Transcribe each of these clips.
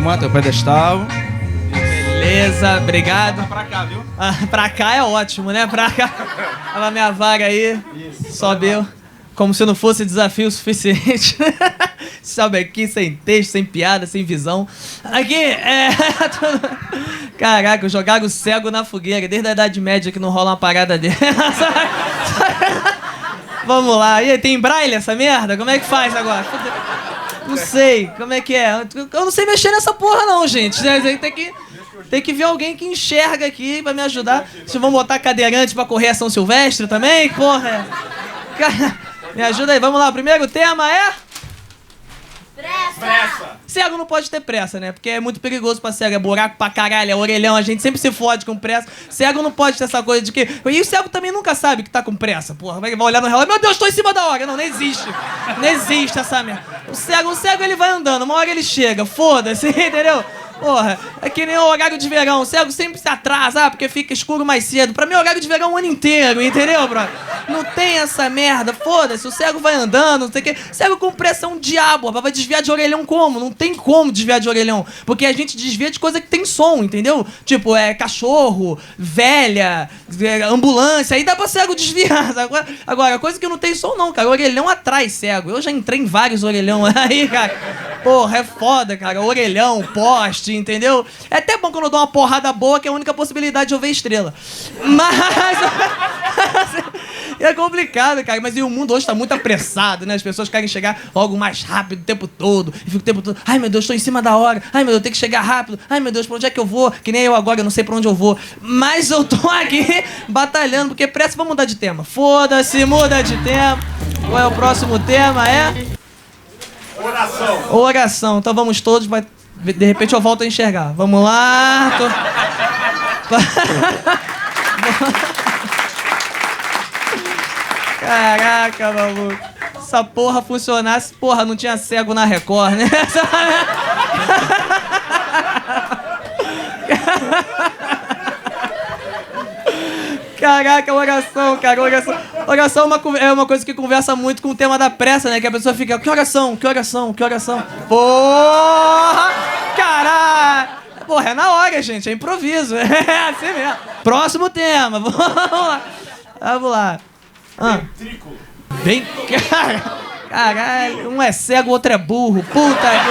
cima, tem o pedestal. Beleza, obrigado. Pra cá, viu? Ah, pra cá é ótimo, né? Pra cá. Olha a minha vaga aí. Isso. Sobe eu. Como se não fosse desafio suficiente. Sobe aqui, sem texto, sem piada, sem visão. Aqui, Caraca, jogaram o cego na fogueira. Desde a Idade Média que não rola uma parada dessa. Vamos lá. E aí, tem braille essa merda? Como é que faz agora? Não sei. Como é que é? Eu não sei mexer nessa porra não, gente. Tem que ver alguém que enxerga aqui pra me ajudar. Vocês vão botar cadeirante pra correr a São Silvestre também? Porra, é. Cara, me ajuda aí. Vamos lá. O primeiro tema é... Pressa! Cego não pode ter pressa, né? Porque é muito perigoso pra cego. É buraco pra caralho, é orelhão. A gente sempre se fode com pressa. Cego não pode ter essa coisa de que... E o cego também nunca sabe que tá com pressa. Porra, vai olhar no relógio. Meu Deus, tô em cima da hora. Não existe. Não existe essa merda. O cego ele vai andando. Uma hora ele chega. Foda-se, entendeu? Porra, é que nem o horário de verão. O cego sempre se atrasa, porque fica escuro mais cedo. Pra mim, o horário de verão é o ano inteiro, entendeu, brother? Não tem essa merda, foda-se. O cego vai andando, não sei o quê. Cego com pressa é um diabo, vai desviar de orelhão como? Não tem como desviar de orelhão. Porque a gente desvia de coisa que tem som, entendeu? Tipo, cachorro, velha, ambulância. Aí dá pra cego desviar. Agora, coisa que não tem som não, cara. Orelhão atrai cego. Eu já entrei em vários orelhão aí, cara. Porra, é foda, cara. Orelhão, poste, entendeu? É até bom quando eu dou uma porrada boa, que é a única possibilidade de eu ver estrela. Mas... é complicado, cara. Mas o mundo hoje tá muito apressado, né? As pessoas querem chegar logo mais rápido o tempo todo. E fica o tempo todo... Ai, meu Deus, tô em cima da hora. Ai, meu Deus, eu tenho que chegar rápido. Ai, meu Deus, pra onde é que eu vou? Que nem eu agora, eu não sei pra onde eu vou. Mas eu tô aqui batalhando, porque pressa, vamos mudar de tema. Foda-se, muda de tema. Qual é o próximo tema? Oração. Oração. Então vamos todos, vai... De repente eu volto a enxergar. Vamos lá. Caraca, maluco. Essa porra funcionasse, porra, não tinha cego na Record, né? Caraca, oração, cara, oração. Oração é uma coisa que conversa muito com o tema da pressa, né? Que a pessoa fica, que oração, que oração, que oração. Porra! Caralho! Porra, é na hora, gente, é improviso. É assim mesmo. Próximo tema, vamos lá. Vamos lá. Ventrículo. Vem, caralho, um é cego, o outro é burro. Puta que...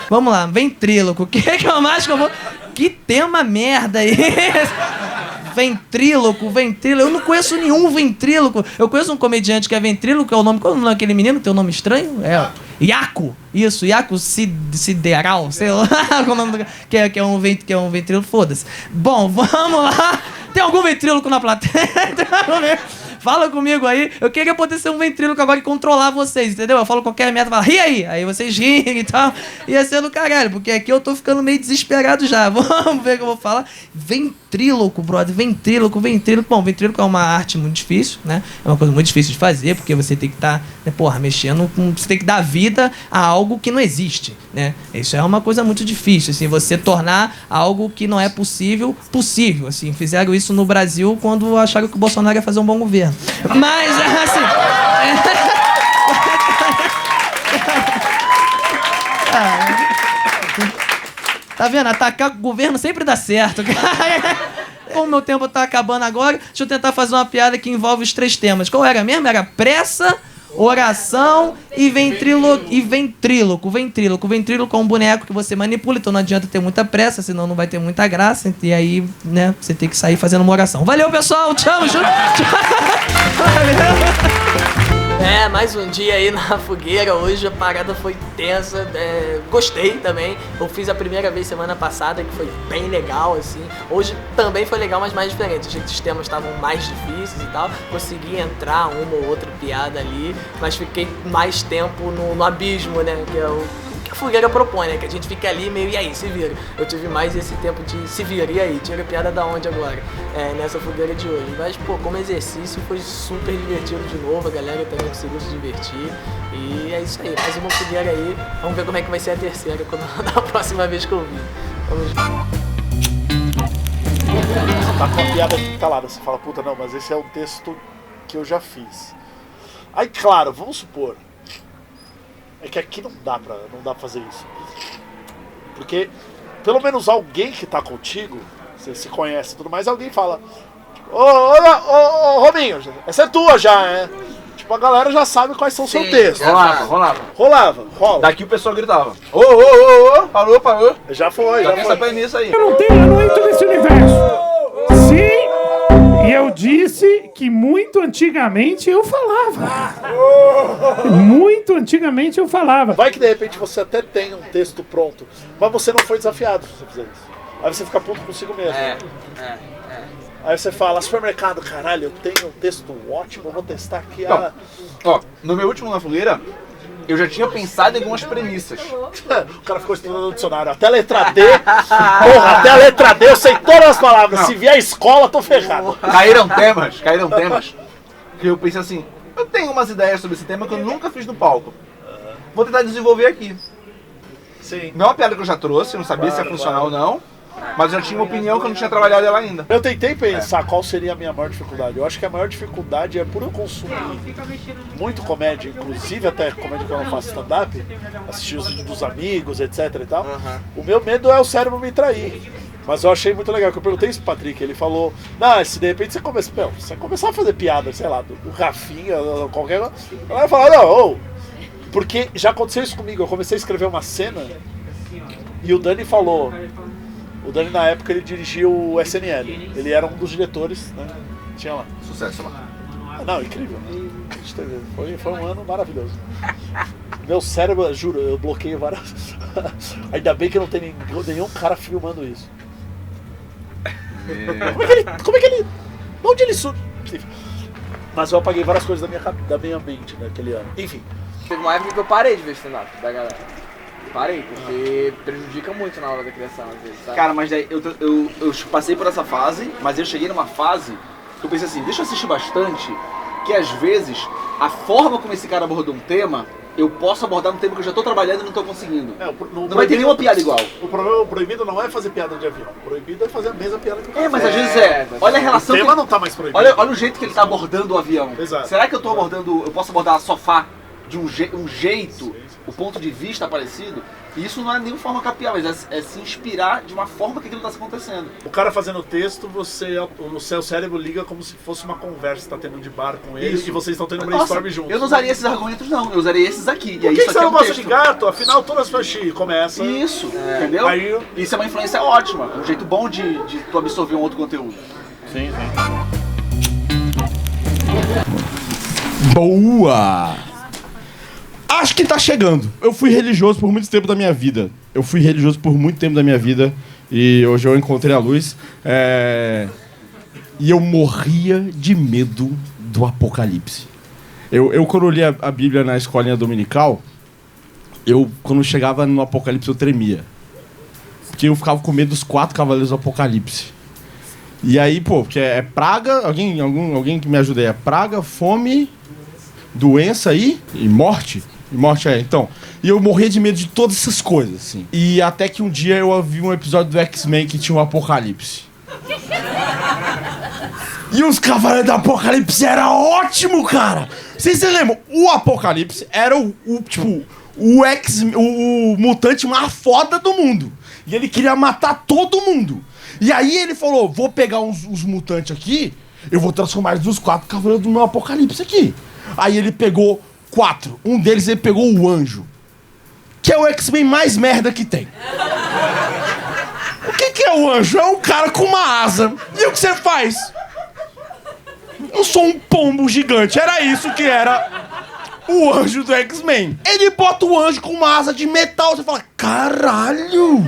Vamos lá, ventríloco. O que é que eu mais que eu vou... Que tema merda é esse? Ventríloco. Eu não conheço nenhum ventríloco. Eu conheço um comediante que é ventríloco, que é o nome... Qual é o nome daquele menino que tem um nome estranho? Iaco. Isso, Iaco Sideral, sei lá. Que é um ventríloco, foda-se. Bom, vamos lá. Tem algum ventríloco na plateia? Fala comigo aí. Eu queria poder ser um ventríloco agora e controlar vocês, entendeu? Eu falo qualquer merda, falo, ri aí. Aí vocês riem e tal. Ia ser do caralho, porque aqui eu tô ficando meio desesperado já. Vamos ver o que eu vou falar. Ventríloco, brother. Ventríloco. Bom, ventríloco é uma arte muito difícil, né? É uma coisa muito difícil de fazer, porque você tem que estar, mexendo com... Você tem que dar vida a algo que não existe, né? Isso é uma coisa muito difícil, assim, você tornar algo que não é possível, assim. Fizeram isso no Brasil quando acharam que o Bolsonaro ia fazer um bom governo. Mas, assim... Tá vendo? Atacar o governo sempre dá certo. Como meu tempo tá acabando agora, deixa eu tentar fazer uma piada que envolve os 3 temas. Qual era mesmo? Era pressa, oração e ventríloco. Ventríloco é um boneco que você manipula, então não adianta ter muita pressa, senão não vai ter muita graça. E aí, né, você tem que sair fazendo uma oração. Valeu, pessoal! Te amo! Mais um dia aí na fogueira. Hoje a parada foi tensa, gostei também. Eu fiz a primeira vez semana passada, que foi bem legal, assim. Hoje também foi legal, mas mais diferente. Achei que os temas estavam mais difíceis e tal. Consegui entrar uma ou outra piada ali, mas fiquei mais tempo no abismo, né? Que é o que a fogueira propõe, né? Que a gente fica ali meio, e aí, se vira. Eu tive mais esse tempo de se vira, e aí, tira a piada da onde agora? Nessa fogueira de hoje. Mas, pô, como exercício foi super divertido de novo, a galera também conseguiu se divertir. E é isso aí, mais uma fogueira aí. Vamos ver como é que vai ser a terceira, da próxima vez que eu vir. Tá com a piada aqui calada, você fala, puta, não, mas esse é um texto que eu já fiz. Aí, claro, vamos supor, é que aqui não dá pra fazer isso. Porque, pelo menos alguém que tá contigo, você se conhece e tudo mais, alguém fala, ô, Rominho, essa é tua já, né? Tipo, a galera já sabe quais são os seus textos. Rola. Daqui o pessoal gritava. Ô, parou. Já foi. Saber nisso aí. Eu não entro nesse universo. Sim, e eu disse que muito antigamente eu falava. Muito antigamente eu falava. Vai que de repente você até tem um texto pronto, mas você não foi desafiado se você fizer isso. Aí você fica puto consigo mesmo. Aí você fala, supermercado, caralho, eu tenho um texto ótimo, eu vou testar aqui. Ó, no meu último Na Fogueira, eu já tinha pensado em algumas premissas. O cara ficou estudando no dicionário. Até a letra D, até a letra D eu sei todas as palavras. Não. Se vier a escola, tô ferrado. Caíram temas. Que eu pensei assim, eu tenho umas ideias sobre esse tema que eu nunca fiz no palco. Vou tentar desenvolver aqui. Sim. Não é uma piada que eu já trouxe, eu não sabia se ia funcionar ou não. Mas eu já tinha uma opinião que eu não tinha trabalhado ela ainda. Eu tentei pensar qual seria a minha maior dificuldade. Eu acho que a maior dificuldade é por eu consumir muito comédia, inclusive até comédia que eu não faço stand-up, assistir os vídeos dos amigos, etc e tal. O meu medo é o cérebro me trair. Mas eu achei muito legal, que eu perguntei isso pro Patrick, ele falou, se de repente você começar a fazer piada, sei lá, do Rafinha, qualquer coisa, ela vai falar, porque já aconteceu isso comigo, eu comecei a escrever uma cena e o Dani falou. O Dani, na época, ele dirigia o SNL. Ele era um dos diretores, né? Tinha lá. Sucesso lá. Não, incrível. Foi um ano maravilhoso. Meu cérebro, juro, eu bloqueio várias... Ainda bem que não tem nenhum cara filmando isso. Como é que ele... Onde ele surge? Mas eu apaguei várias coisas da minha mente naquele ano. Enfim. Teve uma época que eu parei de ver stand-up da galera. Parei, porque prejudica muito na hora da criação, às vezes, sabe? Cara, mas daí eu passei por essa fase, mas eu cheguei numa fase que eu pensei assim, deixa eu assistir bastante, que às vezes a forma como esse cara abordou um tema, eu posso abordar um tema que eu já tô trabalhando e não tô conseguindo. Não vai ter nenhuma piada igual. O proibido não é fazer piada de avião. O proibido é fazer a mesma piada que o cara Mas às vezes olha a relação. O tema não tá mais proibido. Olha o jeito que ele tá abordando o avião. Exato. Será que eu posso abordar sofá de um jeito, o ponto de vista parecido? E isso não é nenhuma forma capiar, mas é se inspirar de uma forma que aquilo está acontecendo. O cara fazendo o texto, o seu cérebro liga como se fosse uma conversa, tá tendo de bar com ele e vocês estão tendo um brainstorm juntos. Eu não usaria esses argumentos, não. Eu usaria esses aqui. Por que você não gosta de gato? Afinal, todas as pessoas começam. Isso, entendeu? Aí... Isso é uma influência ótima. Um jeito bom de tu absorver um outro conteúdo. Sim. Boa! Acho que tá chegando. Eu fui religioso por muito tempo da minha vida. E hoje eu encontrei a luz. E eu morria de medo do apocalipse. Eu quando eu li a Bíblia na escolinha dominical, quando chegava no apocalipse, eu tremia. Porque eu ficava com medo dos 4 cavaleiros do apocalipse. E aí, porque é praga... Alguém que me ajude aí. É praga, fome, doença e morte. Então. E eu morria de medo de todas essas coisas, assim. E até que um dia eu vi um episódio do X-Men que tinha um apocalipse. E os Cavaleiros do Apocalipse era ótimo, cara! Vocês se lembram? O Apocalipse era o mutante mais foda do mundo. E ele queria matar todo mundo. E aí ele falou, vou pegar uns mutantes aqui, eu vou transformar eles nos 4 Cavaleiros do meu Apocalipse aqui. Aí ele pegou 4. Um deles ele pegou o Anjo. Que é o X-Men mais merda que tem. O que é o Anjo? É um cara com uma asa. E o que você faz? Eu sou um pombo gigante. Era isso que era o Anjo do X-Men. Ele bota o Anjo com uma asa de metal. Você fala, caralho!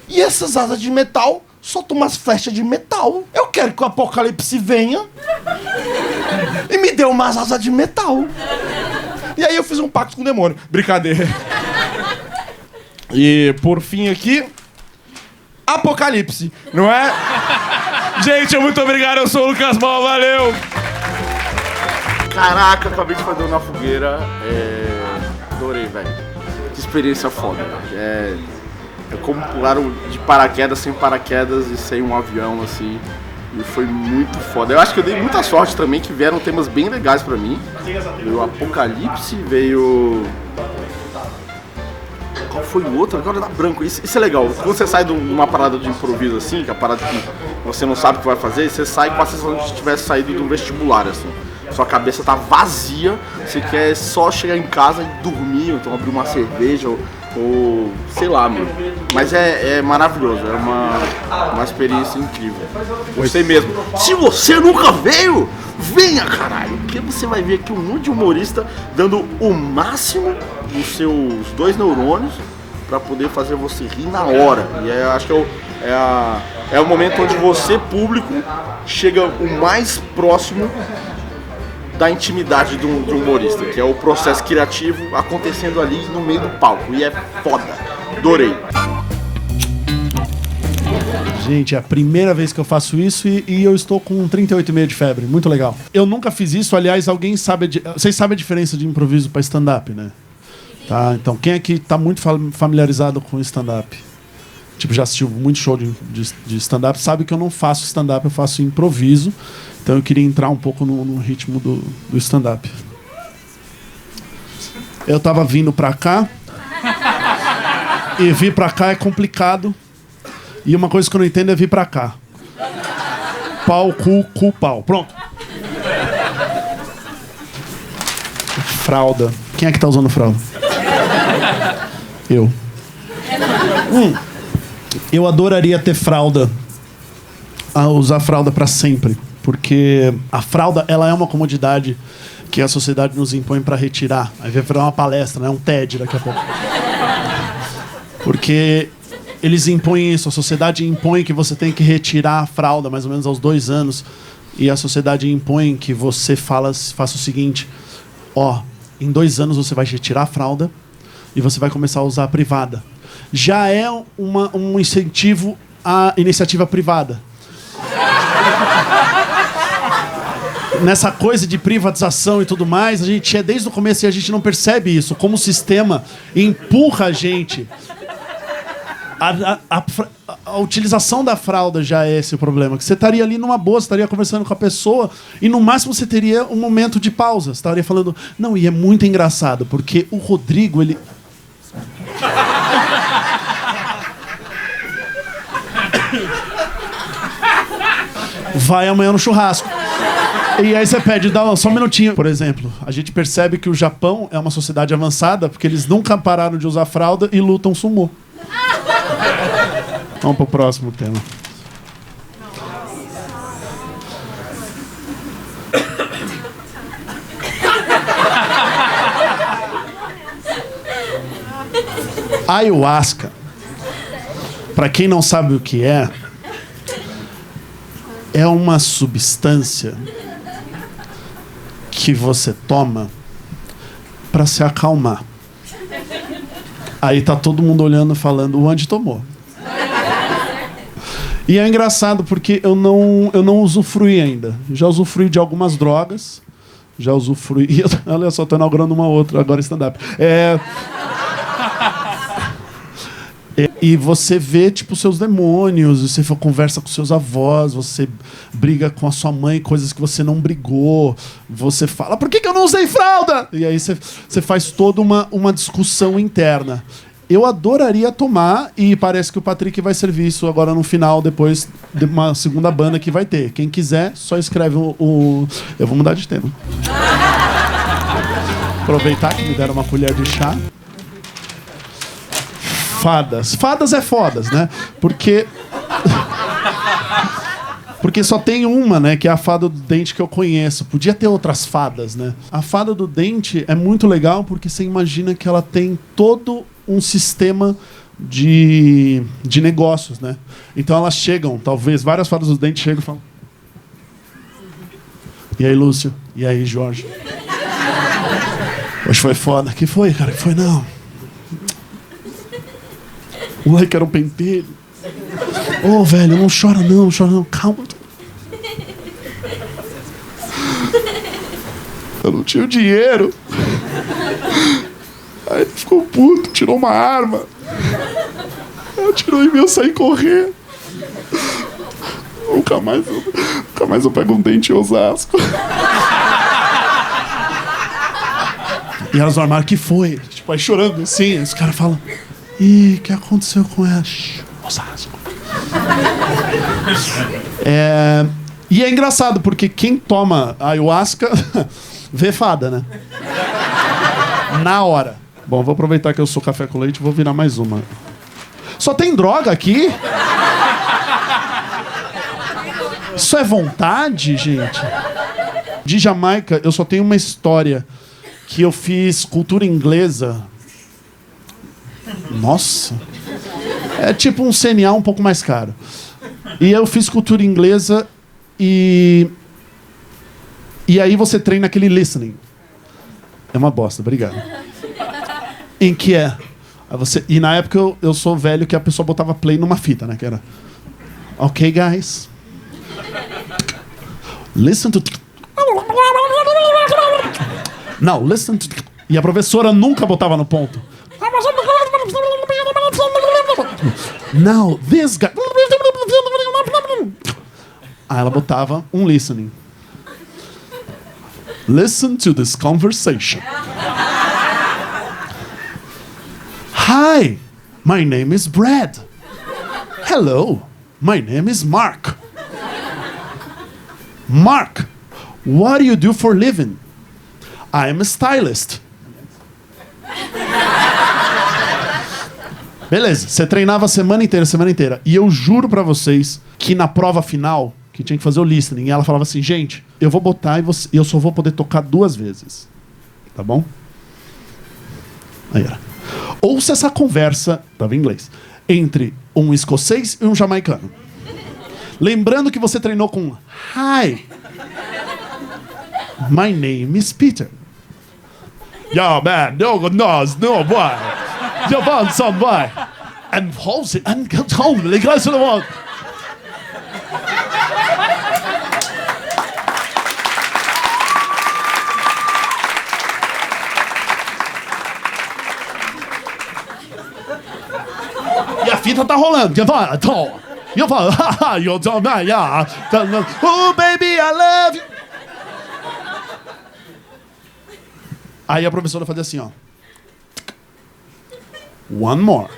E essas asas de metal soltam umas flechas de metal. Eu quero que o Apocalipse venha e me dê umas asas de metal. E aí eu fiz um pacto com o demônio. Brincadeira. E por fim aqui, Apocalipse, não é? Gente, muito obrigado. Eu sou o Lucas Mal, valeu! Caraca, acabei de fazer Na Fogueira. Adorei, velho. Que experiência foda, velho. É como pular de paraquedas sem paraquedas e sem um avião, assim. E foi muito foda. Eu acho que eu dei muita sorte também, que vieram temas bem legais pra mim. Veio Apocalipse, veio... Qual foi o outro? Agora dá branco. Isso é legal. Quando você sai de uma parada de improviso assim, que é a parada que você não sabe o que vai fazer, você sai com a sensação de que tivesse saído de um vestibular, assim. Sua cabeça tá vazia, você quer só chegar em casa e dormir, ou então abrir uma cerveja, ou sei lá, mano. Mas é maravilhoso, é uma experiência incrível. Você mesmo. Se você nunca veio, venha, caralho! Porque você vai ver aqui um monte de humorista dando o máximo dos seus 2 neurônios pra poder fazer você rir na hora. E acho que é o momento onde você, público, chega o mais próximo da intimidade de um humorista, que é o processo criativo acontecendo ali no meio do palco. E é foda. Adorei. Gente, é a primeira vez que eu faço isso e eu estou com 38,5 de febre. Muito legal. Eu nunca fiz isso, aliás, alguém sabe... Vocês sabem a diferença de improviso para stand-up, né? Tá, então quem aqui tá muito familiarizado com stand-up? Tipo, já assistiu muito show de stand-up, sabe que eu não faço stand-up, eu faço improviso. Então eu queria entrar um pouco no ritmo do stand-up. Eu tava vindo pra cá, e vir pra cá é complicado. E uma coisa que eu não entendo é vir pra cá. Pau, cu, pau. Pronto. Fralda. Quem é que tá usando fralda? Eu. Eu adoraria ter fralda. Usar fralda pra sempre. Porque a fralda, ela é uma comodidade que a sociedade nos impõe para retirar. Aí vai virar uma palestra, né? Um TED daqui a pouco. Porque eles impõem isso, a sociedade impõe que você tem que retirar a fralda mais ou menos aos 2 anos. E a sociedade impõe que você faça o seguinte: em 2 anos você vai retirar a fralda e você vai começar a usar a privada. Já é um incentivo à iniciativa privada. Nessa coisa de privatização e tudo mais, a gente é desde o começo e a gente não percebe isso. Como o sistema empurra a gente. A utilização da fralda já é esse o problema. Que você estaria ali numa boa, você estaria conversando com a pessoa e no máximo você teria um momento de pausa. Você estaria falando... Não, e é muito engraçado, porque o Rodrigo, ele... vai amanhã no churrasco. E aí você pede, dá só um minutinho. Por exemplo, a gente percebe que o Japão é uma sociedade avançada porque eles nunca pararam de usar fralda e lutam sumô. Vamos pro próximo tema. Ayahuasca. Pra quem não sabe o que é uma substância que você toma para se acalmar. Aí tá todo mundo olhando, falando, o Andy tomou. E é engraçado porque eu não usufruí ainda. Já usufruí de algumas drogas. Já usufruí... Olha só, tô inaugurando uma outra, agora stand-up. E você vê, tipo, seus demônios, você conversa com seus avós, você briga com a sua mãe, coisas que você não brigou, você fala, por que eu não usei fralda? E aí você faz toda uma discussão interna. Eu adoraria tomar, e parece que o Patrick vai servir isso agora no final, depois de uma segunda banda que vai ter. Quem quiser, só escreve o... Eu vou mudar de tema. Aproveitar que me deram uma colher de chá. Fadas. Fadas é fodas, né? Porque só tem uma, né? Que é a fada do dente que eu conheço. Podia ter outras fadas, né? A fada do dente é muito legal porque você imagina que ela tem todo um sistema de negócios, né? Então elas chegam, talvez, várias fadas do dente chegam e falam... E aí, Lúcio? E aí, Jorge? Hoje foi foda. Que foi, cara? Que foi, não? O moleque era um pentelho. Ô, velho, não chora não. Calma. Eu não tinha o dinheiro. Aí ele ficou puto, tirou uma arma. Ela tirou em mim, eu saí correndo. Nunca mais eu pego um dente em Osasco. E elas no armário, que foi? Tipo, aí chorando assim, os caras falam, ih, o que aconteceu com ela? Osasco. E é engraçado, porque quem toma ayahuasca vê fada, né? Na hora. Bom, vou aproveitar que eu sou café com leite e vou virar mais uma. Só tem droga aqui? Isso é vontade, gente? De Jamaica, eu só tenho uma história que eu fiz cultura inglesa. Nossa. É tipo um CNA um pouco mais caro. E eu fiz cultura inglesa e aí você treina aquele listening. É uma bosta, obrigado. Em que é? E na época eu sou velho que a pessoa botava play numa fita, né? Que era... Ok, guys. Listen to... Now, listen to... E a professora nunca botava no ponto. Now, this guy... Aí ela botava um listening. Listen to this conversation. Hi, my name is Brad. Hello, my name is Mark. Mark, what do you do for a living? I'm a stylist. Beleza, você treinava a semana inteira. E eu juro pra vocês que na prova final, que tinha que fazer o listening, e ela falava assim, gente, eu vou botar e eu só vou poder tocar 2 vezes. Tá bom? Aí era. Ouça essa conversa, tava em inglês, entre um escocês e um jamaicano. Lembrando que você treinou com Hi, my name is Peter. Yeah, man, no, boy. You want some boy. And hold it, and hold it, guys to the wall. E a fita tá rolando. Eu falo, haha, you don't know, yeah. Oh, baby, I love you. Aí a professora fazia assim, ó. One more.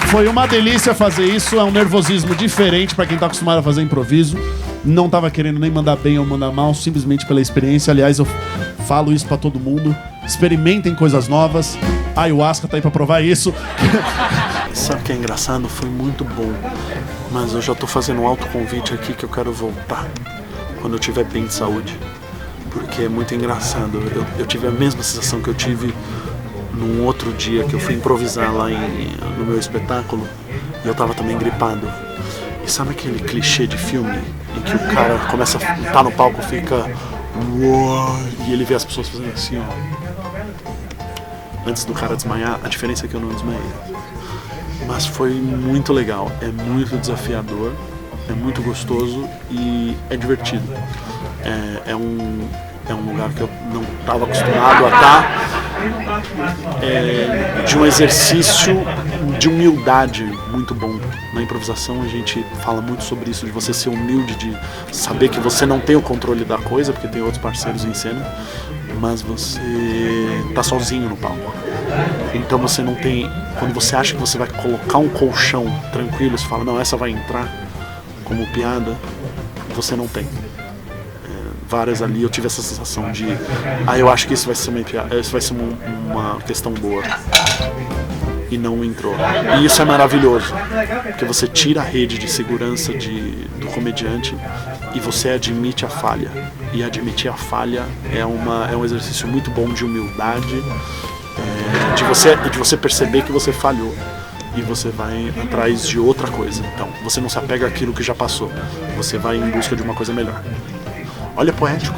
Foi uma delícia fazer isso, é um nervosismo diferente pra quem tá acostumado a fazer improviso. Não tava querendo nem mandar bem ou mandar mal, simplesmente pela experiência. Aliás, eu falo isso pra todo mundo. Experimentem coisas novas. A ayahuasca tá aí pra provar isso. Sabe o que é engraçado? Foi muito bom. Mas eu já tô fazendo um autoconvite aqui que eu quero voltar quando eu tiver bem de saúde. Porque é muito engraçado. Eu tive a mesma sensação que eu tive num outro dia que eu fui improvisar lá no meu espetáculo. E eu tava também gripado. E sabe aquele clichê de filme em que o cara começa a estar no palco, fica... Uou, e ele vê as pessoas fazendo assim, ó. Antes do cara desmaiar, a diferença é que eu não desmaiei. Mas foi muito legal, é muito desafiador, é muito gostoso e é divertido. É um lugar que eu não estava acostumado a estar. De um exercício de humildade muito bom. Na improvisação a gente fala muito sobre isso, de você ser humilde, de saber que você não tem o controle da coisa, porque tem outros parceiros em cena, mas você tá sozinho no palco. Então você não tem... Quando você acha que você vai colocar um colchão tranquilo, você fala, não, essa vai entrar como piada, você não tem. Várias ali eu tive essa sensação de eu acho que isso vai ser uma questão boa. E não entrou. E isso é maravilhoso, porque você tira a rede de segurança do comediante e você admite a falha. E admitir a falha é um exercício muito bom de humildade, de você perceber que você falhou e você vai atrás de outra coisa. Então, você não se apega àquilo que já passou, você vai em busca de uma coisa melhor. Olha, poético.